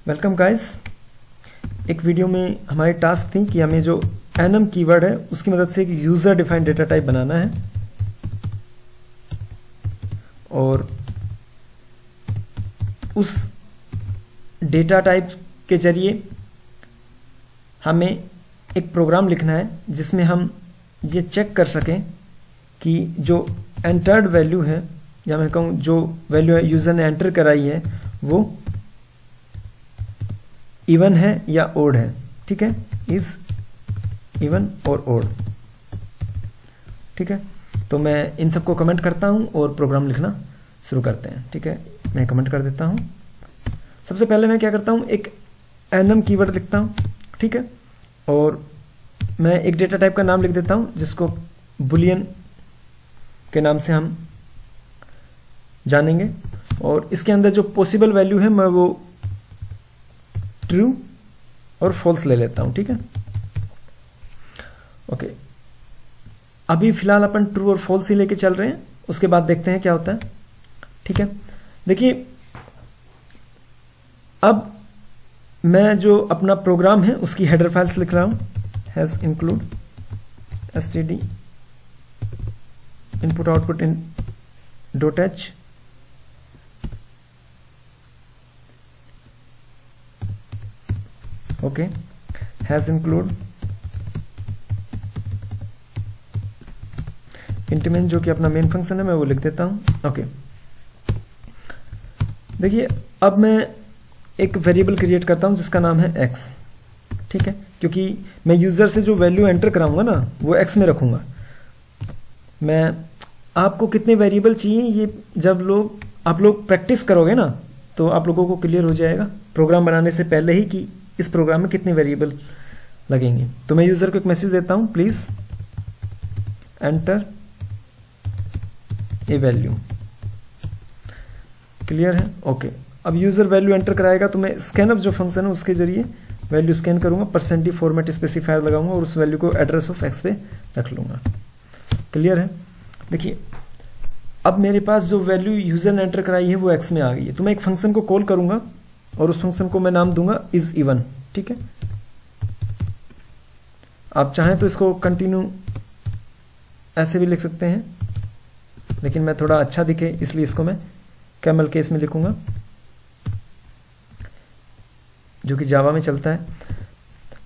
Welcome guys. एक video में हमारी टास्क थी कि हमें जो एनम कीवर्ड है उसकी मदद से एक यूजर डिफाइंड डेटा टाइप बनाना है और उस डेटा टाइप के जरिए हमें एक प्रोग्राम लिखना है जिसमें हम ये चेक कर सकें कि जो एंटर्ड वैल्यू है या मैं कहूँ जो वैल्यू यूजर ने एंटर कराई है वो इवन है या ओड है। ठीक है, इज इवन और ओड। ठीक है, तो मैं इन सबको कमेंट करता हूं और प्रोग्राम लिखना शुरू करते हैं। ठीक है, मैं कमेंट कर देता हूं। सबसे पहले मैं क्या करता हूं, एक एनम कीवर्ड लिखता हूं। ठीक है, और मैं एक डेटा टाइप का नाम लिख देता हूं जिसको बुलियन के नाम से हम जानेंगे और इसके अंदर जो पॉसिबल वैल्यू है मैं वो ट्रू और फॉल्स ले लेता हूं। ठीक है, ओके, अभी फिलहाल अपन ट्रू और फॉल्स ही लेके चल रहे हैं, उसके बाद देखते हैं क्या होता है। ठीक है, देखिए अब मैं जो अपना प्रोग्राम है उसकी हेडर फाइल्स लिख रहा हूं। Hash include std input output in .h okay, hash include इंटीमेन जो कि अपना मेन फंक्शन है मैं वो लिख देता हूं। ओके, देखिए अब मैं एक वेरिएबल क्रिएट करता हूं जिसका नाम है x। ठीक है, क्योंकि मैं यूजर से जो वैल्यू एंटर कराऊंगा ना वो x में रखूंगा। मैं आपको कितने वेरिएबल चाहिए ये जब आप लोग प्रैक्टिस करोगे ना तो आप लोगों को क्लियर हो जाएगा प्रोग्राम बनाने से पहले ही कि इस प्रोग्राम में कितने वेरिएबल लगेंगे। तो मैं यूजर को एक मैसेज देता हूं, please enter a value. Clear है? ओके, अब यूजर वैल्यू एंटर कराएगा तो मैं स्कैनअप जो फंक्शन है उसके जरिए वैल्यू स्कैन करूंगा, %d फॉर्मेट स्पेसिफायर लगाऊंगा और उस वैल्यू को एड्रेस ऑफ x पे रख लूंगा। क्लियर है? देखिए अब मेरे पास जो वैल्यू यूजर ने एंटर कराई है वो x में आ गई है, तो मैं एक फंक्शन को कॉल करूंगा और उस फंक्शन को मैं नाम दूंगा इज इवन। ठीक है, आप चाहें तो इसको कंटिन्यू ऐसे भी लिख सकते हैं, लेकिन मैं थोड़ा अच्छा दिखे इसलिए इसको मैं कैमल केस में लिखूंगा जो कि जावा में चलता है।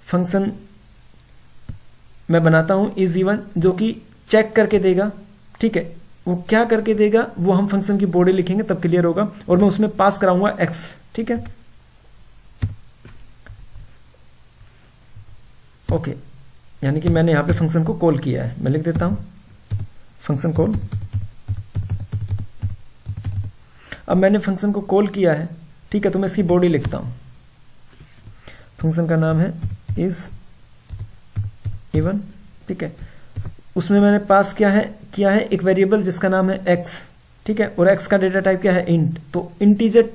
फंक्शन मैं बनाता हूं इज इवन जो कि चेक करके देगा। ठीक है, वो क्या करके देगा वो हम फंक्शन की बॉडी लिखेंगे तब क्लियर होगा, और मैं उसमें पास कराऊंगा x। ठीक है, ओके, यानी कि मैंने यहां पे फंक्शन को कॉल किया है। मैं लिख देता हूं फंक्शन कॉल। अब मैंने फंक्शन को कॉल किया है, ठीक है, तो मैं इसकी बॉडी लिखता हूं। फंक्शन का नाम है इज इवन। ठीक है, उसमें मैंने पास किया है एक वेरिएबल जिसका नाम है x। ठीक है, और x का डेटा टाइप क्या है, इंट। तो इंटीजर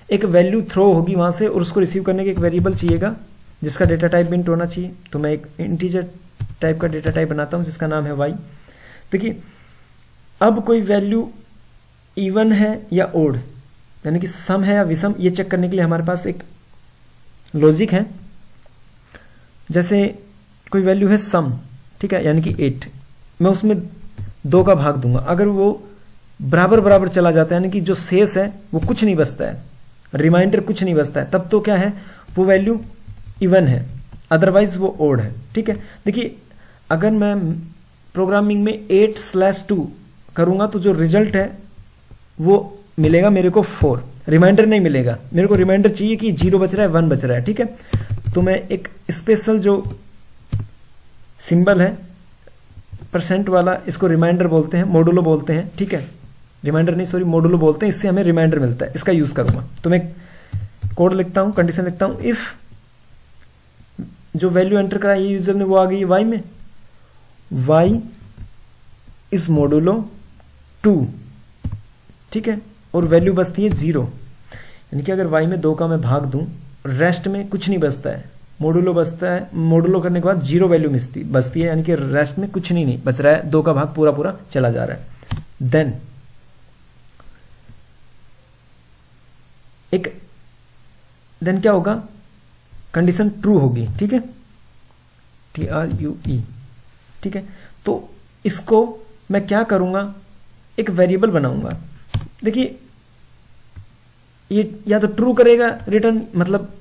एक वैल्यू थ्रो होगी वहां से और उसको रिसीव करने के एक वेरिएबल चाहिएगा जिसका डेटा टाइप इंट होना चाहिए। तो मैं एक इंटीजर टाइप का डेटा टाइप बनाता हूं जिसका नाम है y। देखिए अब कोई वैल्यू इवन है या ओड यानी कि सम है या विषम, ये चेक करने के लिए हमारे पास एक लॉजिक है। जैसे कोई वैल्यू है सम, ठीक है, यानी कि 8, मैं उसमें 2 का भाग दूंगा। अगर वो बराबर बराबर चला जाता है यानी कि जो शेष है वो कुछ नहीं बचता है, रिमाइंडर कुछ नहीं बचता है, तब तो क्या है वो वैल्यू इवन है, अदरवाइज वो ओड है। ठीक है, देखिए अगर मैं प्रोग्रामिंग में 8/2 करूंगा तो जो रिजल्ट है वो मिलेगा मेरे को 4, रिमाइंडर नहीं मिलेगा। मेरे को रिमाइंडर चाहिए कि 0 बच रहा है, 1 बच रहा है। ठीक है, तो मैं एक स्पेशल जो सिंबल है % वाला, इसको रिमाइंडर बोलते हैं, मॉडुलो बोलते हैं। ठीक है, रिमाइंडर नहीं, सॉरी, मॉडुलो बोलते हैं, इससे हमें रिमाइंडर मिलता है, इसका यूज करूंगा। तो मैं कोड लिखता हूं, कंडीशन लिखता हूं, इफ जो वैल्यू एंटर कराई है यूजर ने वो आ गई y में, y इज मॉडुलो 2। ठीक है, और वैल्यू बचती है 0, यानी कि अगर y में 2 का मैं भाग दूं, रेस्ट में कुछ नहीं बचता है, मॉडुलो बचता है, मॉडुलो करने के बाद 0 वैल्यू बचती है, यानी कि रेस्ट में कुछ नहीं बच रहा है, 2 का भाग पूरा पूरा चला जा रहा है। देन एक देन क्या होगा, कंडीशन ट्रू होगी, ठीक है, TRUE, ठीक है। तो इसको मैं क्या करूंगा, एक वेरिएबल बनाऊंगा। देखिए ये या तो ट्रू करेगा रिटर्न, मतलब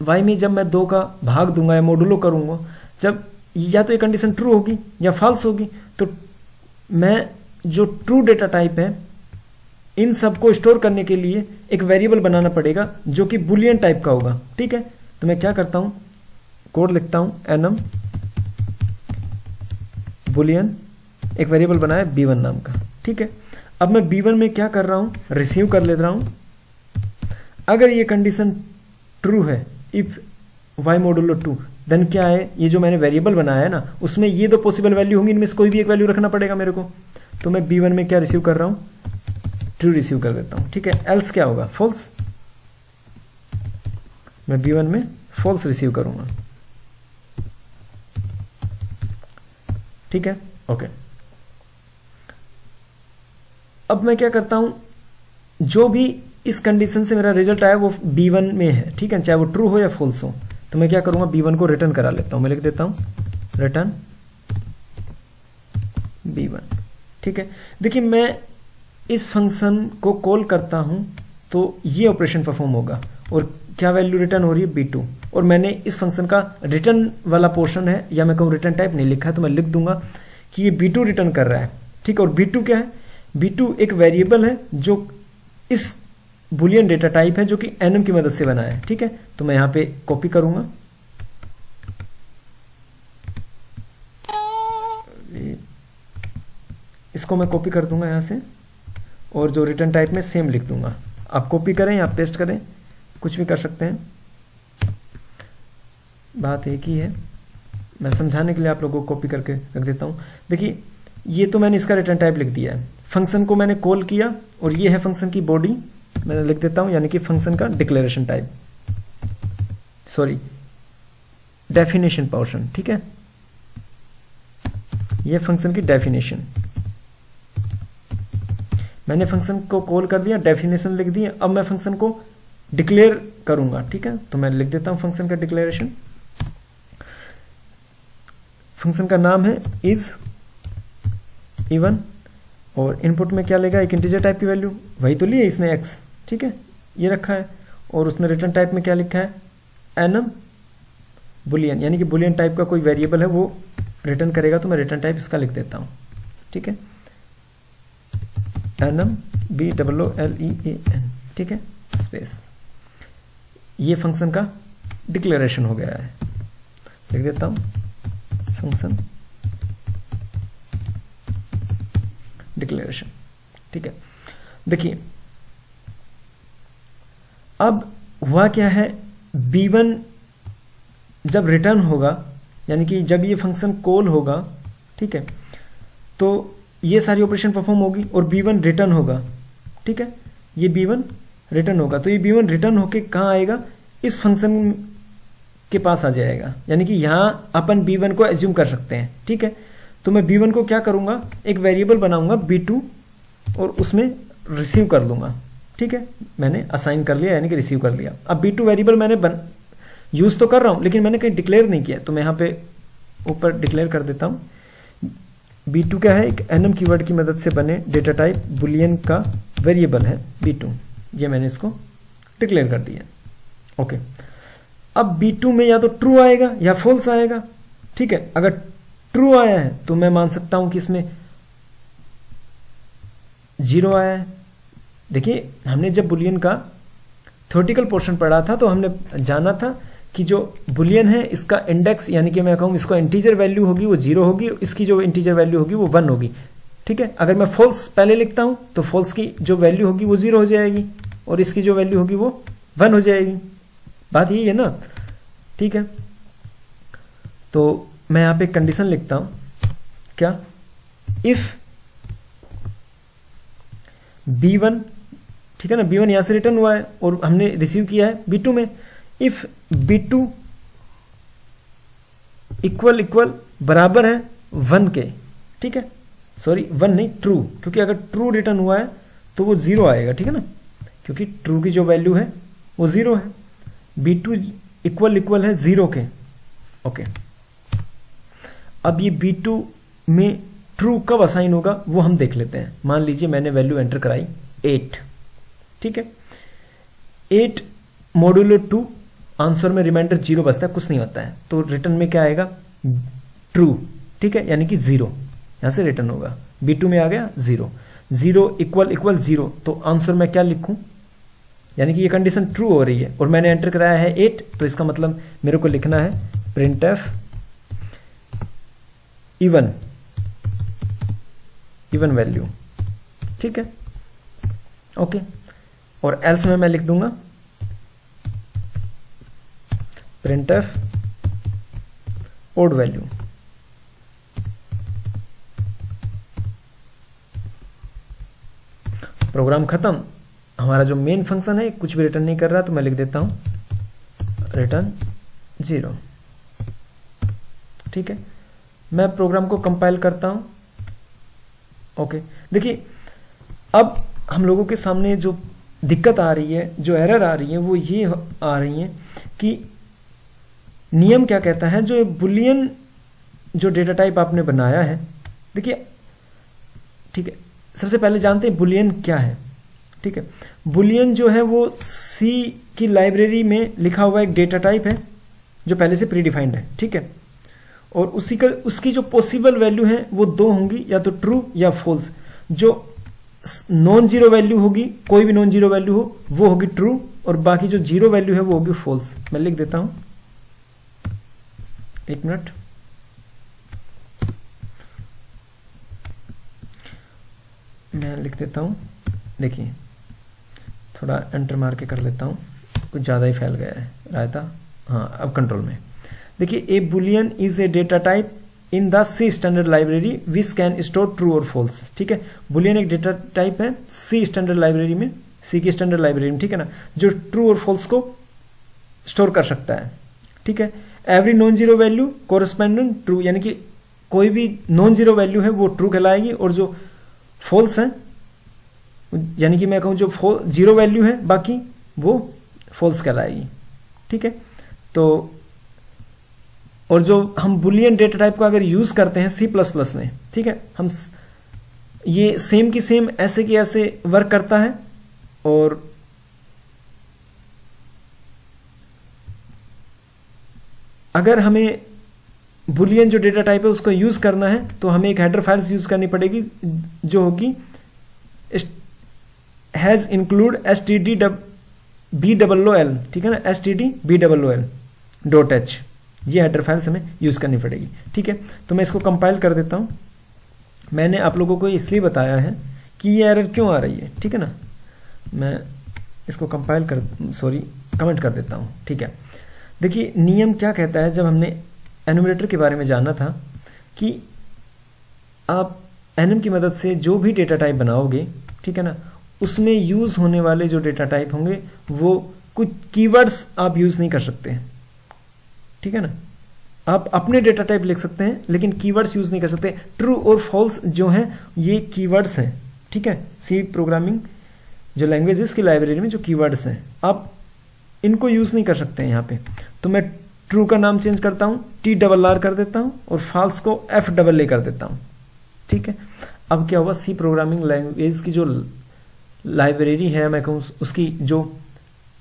y में जब मैं 2 का भाग दूंगा या मोडुलो करूंगा, जब या तो ये कंडीशन ट्रू होगी या फॉल्स होगी, तो मैं जो ट्रू डेटा टाइप है इन सबको स्टोर करने के लिए एक वेरिएबल बनाना पड़ेगा जो कि बुलियन टाइप का होगा, ठीक है। तो मैं क्या करता हूं, कोड लिखता हूं enum बुलियन, एक वेरिएबल बनाया b1 नाम का, ठीक है। अब मैं b1 में क्या कर रहा हूं, रिसीव कर ले रहा हूं। अगर ये कंडीशन ट्रू है, इफ y मोडुलो 2, देन क्या है, ये जो मैंने वेरिएबल बनाया है ना, उसमें ये 2 पॉसिबल वैल्यू होंगी, इनमें से कोई भी एक वैल्यू रखना पड़ेगा मेरे को। तो मैं b1 में क्या रिसीव कर रहा हूं, ट्रू रिसीव कर देता हूं, ठीक है। एल्स क्या होगा, फॉल्स, मैं b1 में फॉल्स रिसीव करूंगा, ठीक है, ओके। अब मैं क्या करता हूं, जो भी इस कंडीशन से मेरा रिजल्ट आया वो b1 में है, ठीक है, चाहे वो ट्रू हो या फॉल्स हो। तो मैं क्या करूंगा, b1 को रिटर्न करा लेता हूं, मैं लिख देता हूं रिटर्न b1, ठीक है। देखिए मैं इस फंक्शन को कॉल करता हूं तो ये ऑपरेशन परफॉर्म होगा, और क्या वैल्यू रिटर्न हो रही है, b2। और मैंने इस फंक्शन का रिटर्न वाला पोर्शन है, या मैं कहूं रिटर्न टाइप नहीं लिखा है, तो मैं लिख दूंगा कि ये b2 रिटर्न कर रहा है, ठीक है। और b2 क्या है, b2 एक वेरिएबल है जो इस बुलियन डेटा टाइप है जो कि enum की मदद से बना है, ठीक है। तो मैं यहां पे कॉपी करूंगा, इसको मैं कॉपी कर दूंगा यहां से, और जो रिटर्न टाइप में सेम लिख दूंगा। आप कॉपी करें या पेस्ट करें, कुछ भी कर सकते हैं, बात एक ही है। मैं समझाने के लिए आप लोगों को कॉपी करके रख देता हूं। देखिए ये तो मैंने इसका रिटर्न टाइप लिख दिया है, फंक्शन को मैंने कॉल किया, और ये है फंक्शन की बॉडी, मैं लिख देता हूं, यानी कि फंक्शन का declaration type, sorry definition portion, ठीक है। ये फंक्शन की डेफिनेशन, मैंने फंक्शन को कॉल कर दिया, डेफिनेशन लिख दी। अब मैं फंक्शन को डिक्लेयर करूंगा, ठीक है। तो मैं लिख देता हूं फंक्शन का डिक्लेरेशन। फंक्शन का नाम है इज इवन, और इनपुट में क्या लेगा, एक इंटीजर टाइप की वैल्यू, वही तो लिए इसने x, ठीक है, ये रखा है। और उसने रिटर्न टाइप में क्या लिखा है, enum बुलियन, यानी कि बुलियन टाइप का कोई वेरिएबल है वो रिटर्न करेगा। तो मैं रिटर्न टाइप इसका लिख देता हूं, ठीक है, enum BOOLEAN, ठीक है, स्पेस। ये फंक्शन का डिक्लेरेशन हो गया है, लिख देता हूं फंक्शन डिक्लेरेशन, ठीक है। देखिए अब हुआ क्या है, b1 जब रिटर्न होगा, यानी कि जब ये फंक्शन कॉल होगा, ठीक है, तो ये सारी ऑपरेशन परफॉर्म होगी और b1 रिटर्न होगा, ठीक है। ये b1 रिटर्न होगा, तो ये b1 रिटर्न होके कहां आएगा, इस फंक्शन के पास आ जाएगा, यानी कि यहां अपन b1 को एज्यूम कर सकते हैं, ठीक है। तो मैं b1 को क्या करूंगा, एक वेरिएबल बनाऊंगा b2, और उसमें रिसीव कर लूंगा, ठीक है। मैंने असाइन कर लिया, यानी कि रिसीव कर लिया। अब b2 वेरिएबल मैंने यूज तो कर रहा हूं, लेकिन मैंने कहीं डिक्लेयर नहीं किया, तो मैं यहां पे ऊपर डिक्लेयर कर देता हूं। b2 क्या है, एक enum कीवर्ड की मदद से बने डेटा टाइप बुलियन का वेरिएबल है b2, ये मैंने इसको डिक्लेयर कर दिया, ओके। अब b2 में या तो ट्रू आएगा या फॉल्स आएगा, ठीक है। अगर ट्रू आया है तो मैं मान सकता हूं कि इसमें 0 आया है। देखिए हमने जब बुलियन का थ्योरेटिकल पोर्शन पढ़ा था तो हमने जाना था कि जो बुलियन है इसका इंडेक्स, यानी कि मैं कहूं इसको इंटीजर वैल्यू होगी वो 0 होगी, इसकी जो इंटीजर वैल्यू होगी वो 1 होगी, ठीक है। अगर मैं फॉल्स पहले लिखता हूं तो फॉल्स की जो वैल्यू होगी वो 0 हो जाएगी, और इसकी जो वैल्यू होगी वो 1 हो जाएगी। बात यही है ना, ठीक है। तो मैं यहां पे कंडीशन लिखता हूं, क्या, इफ b1, ठीक है ना, b1 यहां से रिटर्न हुआ है और हमने रिसीव किया है b2 में, इफ b2 इक्वल बराबर है 1 के, ठीक है, सॉरी 1 नहीं, ट्रू, क्योंकि अगर ट्रू रिटर्न हुआ है तो वो 0 आएगा, ठीक है ना, क्योंकि ट्रू की जो वैल्यू है वो 0 है, B2 इक्वल है 0 के। ओके, अब ये B2 में ट्रू कब असाइन होगा वो हम देख लेते हैं। मान लीजिए मैंने वैल्यू एंटर कराई 8, ठीक है, 8 मॉड्यूलो 2, आंसर में रिमाइंडर 0 बचता है, कुछ नहीं होता है, तो रिटर्न में क्या आएगा, ट्रू, ठीक है, यानी कि 0 यहां से रिटर्न होगा। B2 में आ गया 0, 0 इक्वल 0, तो आंसर में क्या लिखूं, यानी कि ये कंडीशन ट्रू हो रही है और मैंने एंटर कराया है 8, तो इसका मतलब मेरे को लिखना है printf इवन वैल्यू, ठीक है, ओके। और एल्स में मैं लिख दूंगा printf ओड वैल्यू। प्रोग्राम खत्म। हमारा जो मेन फंक्शन है कुछ भी रिटर्न नहीं कर रहा, तो मैं लिख देता हूं रिटर्न 0, ठीक है। मैं प्रोग्राम को कंपाइल करता हूं। ओके, देखिए अब हम लोगों के सामने जो दिक्कत आ रही है, जो एरर आ रही है, वो ये आ रही है कि नियम क्या कहता है, जो बुलियन जो डेटा टाइप आपने बनाया है, देखिए, ठीक है, सबसे पहले जानते हैं बुलियन क्या है, ठीक है। बुलियन जो है वो सी की लाइब्रेरी में लिखा हुआ एक डेटा टाइप है जो पहले से प्री डिफाइंड है, ठीक है, और उसकी जो पॉसिबल वैल्यू है वो 2 होंगी, या तो ट्रू या फॉल्स। जो नॉन जीरो वैल्यू होगी, कोई भी नॉन जीरो वैल्यू हो, वो होगी ट्रू, और बाकी जो जीरो वैल्यू है वो होगी फॉल्स। मैं लिख देता हूं, एक मिनट, मैं लिख देता हूं, देखिए थोड़ा एंटर मार के कर लेता हूं, कुछ ज्यादा ही फैल गया है रायता। हाँ, अब कंट्रोल में देखिए, a Boolean is a data type in the C standard library which can store true और फॉल्स, ठीक है। बुलियन एक डेटा टाइप है सी स्टैंडर्ड लाइब्रेरी में, सी की स्टैंडर्ड लाइब्रेरी में, ठीक है ना, जो ट्रू और फॉल्स को स्टोर कर सकता है, ठीक है। Every non zero value corresponding true, यानी कि कोई भी नॉन जीरो वैल्यू है वो ट्रू कहलाएगी, और जो फॉल्स है, यानी कि मैं कहूं जो जीरो वैल्यू है बाकी, वो फॉल्स कहलाएगी, ठीक है। तो और जो हम बुलियन डेटा टाइप को अगर यूज करते हैं C++ में, ठीक है, हम ये सेम की सेम ऐसे की ऐसे वर्क करता है, और अगर हमें बुलियन जो डेटा टाइप है उसको यूज करना है तो हमें एक हेडर फाइल्स यूज करनी पड़ेगी जो होगी हैज इंक्लूड stdbOOL, ठीक है ना, stdbOOL.h, ये हेडर फाइल्स हमें यूज करनी पड़ेगी, ठीक है। तो मैं इसको कंपाइल कर देता हूं। मैंने आप लोगों को इसलिए बताया है कि ये एरर क्यों आ रही है, ठीक है ना। मैं इसको कमेंट कर देता हूं, ठीक है। देखिए नियम क्या कहता है, जब हमने एनुमरेटर के बारे में जाना था कि आप एनम की मदद से जो भी डेटा टाइप बनाओगे, ठीक है ना, उसमें यूज होने वाले जो डेटा टाइप होंगे वो कुछ कीवर्ड्स आप यूज नहीं कर सकते हैं, ठीक है ना। आप अपने डेटा टाइप लिख सकते हैं लेकिन कीवर्ड्स यूज नहीं कर सकते। ट्रू और फॉल्स जो हैं ये कीवर्ड्स हैं, ठीक है। सी प्रोग्रामिंग जो लैंग्वेज है इसकी लाइब्रेरी में जो कीवर्ड्स हैं, आप इनको यूज नहीं कर सकते हैं यहाँ पे। तो मैं ट्रू का नाम चेंज करता हूं, TRR कर देता हूं, और फॉल्स को FAA कर देता हूं, ठीक है। अब क्या हुआ, सी प्रोग्रामिंग लैंग्वेज की जो लाइब्रेरी है, मैं कहूँ उसकी जो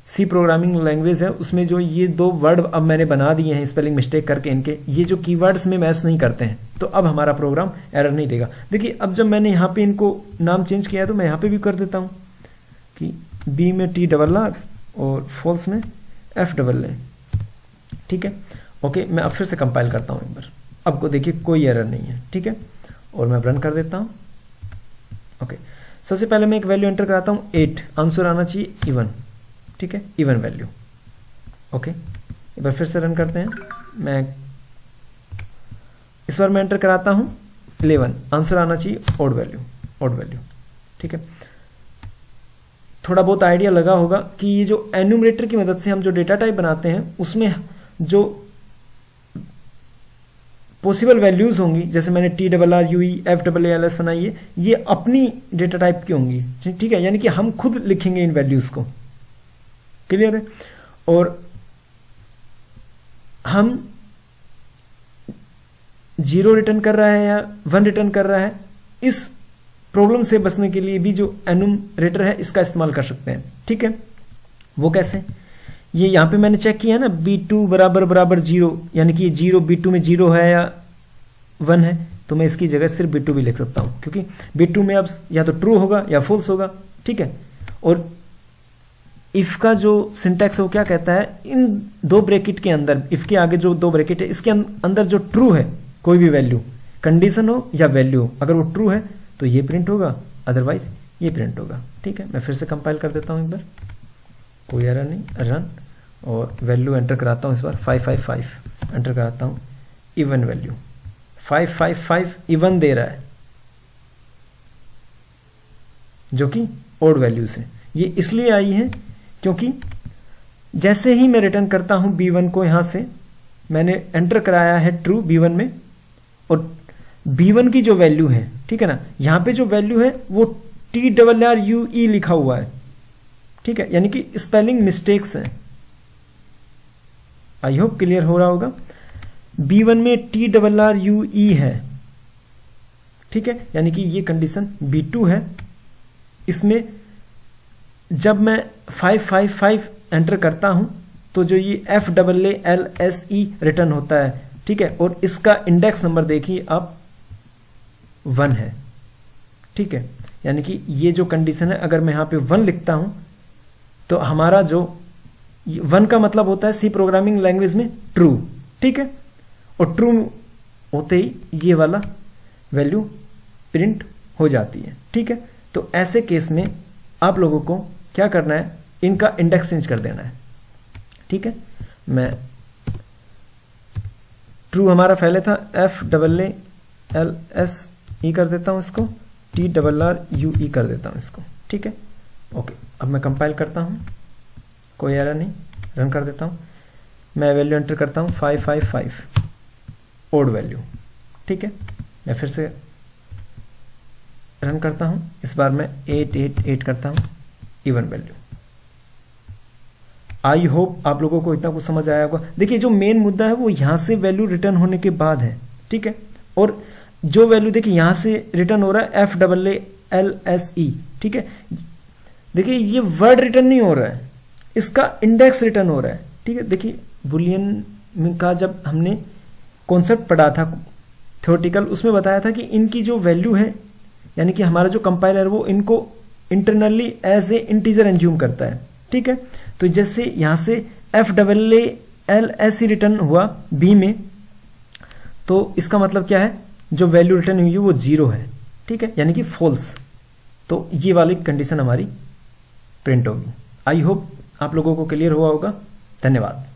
सी प्रोग्रामिंग लैंग्वेज है उसमें जो ये 2 वर्ड अब मैंने बना दिए हैं स्पेलिंग मिस्टेक करके, इनके ये जो कीवर्ड्स में मैच नहीं करते हैं, तो अब हमारा प्रोग्राम एरर नहीं देगा। देखिए अब जब मैंने यहाँ पे इनको नाम चेंज किया है तो मैं यहाँ पे भी कर देता हूँ कि बी में TRR और फॉल्स में FAA, ठीक है। ओके, मैं अब फिर से कंपाइल करता हूँ एक बार। अब को देखिए कोई एरर नहीं है, ठीक है, और मैं रन कर देता हूँ। ओके, सबसे पहले मैं एक वैल्यू एंटर कराता हूँ 8, आंसर आना चाहिए इवन, ठीक है, इवन वैल्यू। ओके, एक बार फिर से रन करते हैं। मैं इस बार मैं एंटर कराता हूं 11, आंसर आना चाहिए ऑड वैल्यू, ठीक है। थोड़ा बहुत आइडिया लगा होगा कि ये जो एन्यूमरेटर की मदद से हम जो डेटा टाइप बनाते हैं उसमें जो पॉसिबल वैल्यूज होंगी, जैसे मैंने TRRUE FAALS बनाई है, ये अपनी डेटा टाइप की होंगी, ठीक है, यानी कि हम खुद लिखेंगे इन वैल्यूज को। क्लियर है? और हम 0 रिटर्न कर रहा है या 1 रिटर्न कर रहा है, इस प्रॉब्लम से बचने के लिए भी जो एनुमरेटर है इसका इस्तेमाल कर सकते हैं। ठीक है, वो कैसे? ये यहां पे मैंने चेक किया है ना, B2 बराबर बराबर 0, यानी कि 0 B2 में 0 है या 1 है, तो मैं इसकी जगह सिर्फ B2 भी लिख सकता हूं, क्योंकि B2 में अब या तो ट्रू होगा या फॉल्स होगा। ठीक है, और इफ का जो सिंटैक्स है वो क्या कहता है, इन 2 ब्रैकेट के अंदर, इफ के आगे जो 2 ब्रैकेट है इसके अंदर जो ट्रू है, कोई भी वैल्यू, कंडीशन हो या वैल्यू हो, अगर वो ट्रू है तो ये प्रिंट होगा, अदरवाइज ये प्रिंट होगा। ठीक है, मैं फिर से कंपाइल कर देता हूं एक बार, कोई एरर नहीं, रन, और वैल्यू एंटर कराता हूं इस बार 555 एंटर कराता हूं, इवन वैल्यू 555 इवन दे रहा है, जो कि ओड वैल्यूज है। ये इसलिए आई है क्योंकि जैसे ही मैं रिटर्न करता हूं B1 को, यहां से मैंने एंटर कराया है ट्रू B1 में, और B1 की जो वैल्यू है, ठीक है ना, यहां पे जो वैल्यू है वो TRRUE लिखा हुआ है। ठीक है, यानी कि स्पेलिंग मिस्टेक्स हैं। आई होप क्लियर हो रहा होगा। B1 में TRRUE है, ठीक है, यानी कि ये कंडीशन B2 है। इसमें जब मैं 555 एंटर करता हूं तो जो ये FAALSE रिटर्न होता है, ठीक है, और इसका इंडेक्स नंबर देखिए आप 1 है। ठीक है, यानी कि ये जो कंडीशन है, अगर मैं यहां पे 1 लिखता हूं तो हमारा जो 1 का मतलब होता है सी प्रोग्रामिंग लैंग्वेज में ट्रू। ठीक है, और ट्रू होते ही ये वाला वैल्यू प्रिंट हो जाती है। ठीक है, तो ऐसे केस में आप लोगों को क्या करना है, इनका इंडेक्स चेंज कर देना है। ठीक है, मैं ट्रू हमारा पहले था, FAALSE कर देता हूं इसको, TRRUE कर देता हूं इसको। ठीक है, ओके, अब मैं कंपाइल करता हूं, कोई एरर नहीं, रन कर देता हूं। मैं वैल्यू एंटर करता हूं 555 ओड वैल्यू। ठीक है, मैं फिर से रन करता हूं, इस बार मैं 888 करता हूं, इवन वैल्यू। आई होप आप लोगों को इतना कुछ समझ आया होगा। देखिए, जो मेन मुद्दा है वो यहां से वैल्यू रिटर्न होने के बाद है। ठीक है, और जो वैल्यू देखिए यहां से रिटर्न हो रहा है FAALSE। ठीक है, देखिए ये वर्ड रिटर्न नहीं हो रहा है, इसका इंडेक्स रिटर्न हो रहा है। ठीक है, देखिए बुलियन का जब हमने कॉन्सेप्ट पढ़ा था थ्योरेटिकल, उसमें बताया था कि इनकी जो वैल्यू है, यानी कि हमारा जो कंपाइलर वो इनको इंटरनली एज ए इंटीजर एंज्यूम करता है। ठीक है, तो जैसे यहां से FAALSE रिटर्न हुआ बी में, तो इसका मतलब क्या है, जो वैल्यू रिटर्न हुई है वो 0 है। ठीक है, यानी कि फॉल्स। तो ये वाली कंडीशन हमारी प्रिंट होगी। आई होप आप लोगों को क्लियर हुआ होगा। धन्यवाद।